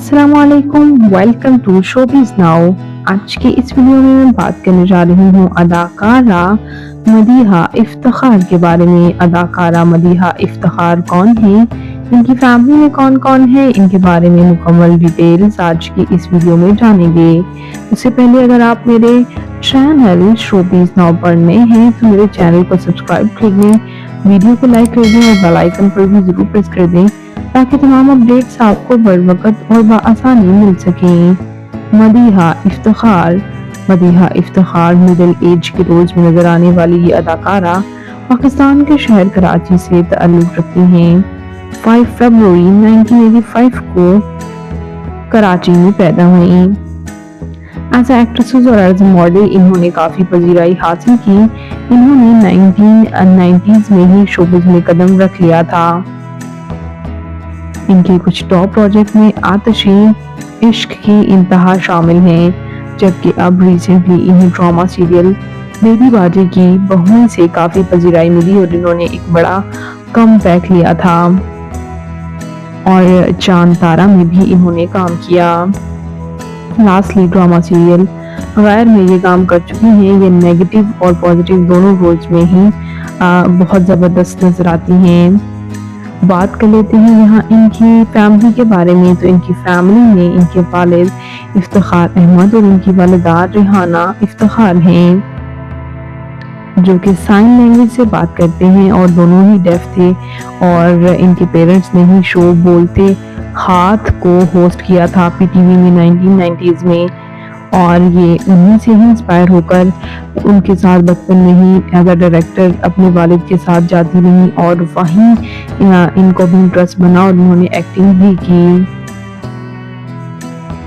अस्सलामुअलैकुम, welcome to showbiz now. आज के इस वीडियो में मैं बात करने जा रही हूँ अदाकारा मदीहा इफ्तिखार के बारे में। अदाकारा मदीहा इफ्तिखार कौन है, इनकी फैमिली में कौन कौन है, इनके बारे में मुकम्मल डिटेल्स आज की इस वीडियो में जानेंगे। उससे पहले अगर आप मेरे चैनल शोबिज़ नाउ पर नए हैं तो मेरे चैनल को सब्सक्राइब कर दें, वीडियो को लाइक कर दें और बेल आइकन पर भी जरूर प्रेस कर दें ताकि तमाम अपडेट्स आपको बर वक्त और बआसानी मिल सकें। मदीहा इफ्तिखार मिडिल एज के रोज में नजर आने वाली ये अदाकारा पाकिस्तान के शहर कराची से ताल्लुक रखती हैं। 5 फरवरी 1985 को कराची में पैदा हुई। एज एक्ट्रेस और एज मॉडल इन्होंने काफी पजीराई हासिल की। इन्होंने 1990s में ही शोबिज़ में कदम रख लिया था। इनके कुछ टॉप प्रोजेक्ट में आतिशी, इश्क की इंतहा शामिल हैं, जबकि अब रिसेंटली इन्हें ड्रामा सीरियल बेबी बाजी की बहुओं से काफी पजीराई मिली और इन्होंने एक बड़ा कम बैक लिया था और चांद तारा में भी इन्होंने काम किया। लास्टली ड्रामा सीरियल गैर में ये काम कर चुकी हैं। ये नेगेटिव और पॉजिटिव दोनों रोल्स में ही बहुत ज़बरदस्त नजर आती हैं। बात कर लेते हैं यहाँ इनकी फैमिली के बारे में। तो इनकी फैमिली में इनके वालिद इफ्तिखार अहमद और इनकी वालिदा रिहाना इफ्तिखार हैं, जो कि साइन लैंग्वेज से बात करते हैं और दोनों ही डेफ थे। और इनके पेरेंट्स ने ही शो बोलते हाथ को होस्ट किया था पीटीवी में 1990s में, और ये उन्हीं से ही इंस्पायर होकर उनके साथ बचपन में ही एज अ डायरेक्टर अपने वालिद के साथ जाती रही और वहीं इनको भी इंटरेस्ट बना और उन्होंने एक्टिंग भी की।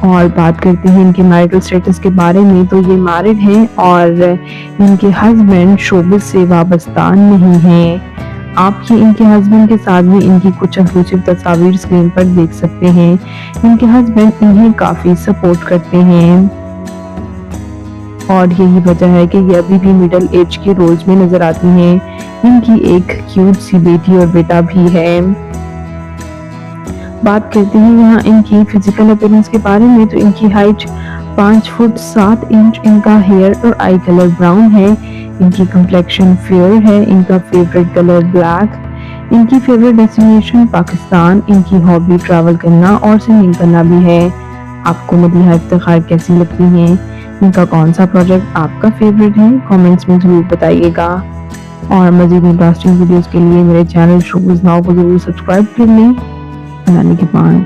और बात करते हैं इनके मैरिटल स्टेटस के बारे में। तो ये मैरिड हैं और इनके हस्बैंड शोबिज़ से वाबस्ता नहीं हैं। आप ये इनके हस्बैंड के साथ भी इनकी कुछ एक्सक्लूसिव तस्वीर स्क्रीन पर देख सकते हैं। इनके हस्बैंड इन्हें काफी सपोर्ट करते हैं और यही वजह है कि ये अभी भी मिडिल एज के रोल्स में नजर आती हैं। इनकी एक क्यूट सी बेटी और बेटा भी है। बात करते हैं यहाँ इनकी फिजिकल अपीयरेंस के बारे में। तो इनकी हाइट 5 फुट 7 इंच, इनका हेयर और आई कलर ब्राउन है, इनकी कंप्लेक्शन फेयर है, इनका फेवरेट कलर ब्लैक, इनकी फेवरेट डेस्टिनेशन पाकिस्तान, इनकी हॉबी ट्रैवल करना और सिंगिंग करना भी है। आपको मदीहा इफ्तिखार कैसी लगती हैं, इनका कौन सा प्रोजेक्ट आपका फेवरेट है, कमेंट्स में जरूर बताइएगा। और मज़ीद इंटरेस्टिंग वीडियोस के लिए मेरे चैनल शोबिज़ नाउ को जरूर सब्सक्राइब कर लें। बनाने के बाद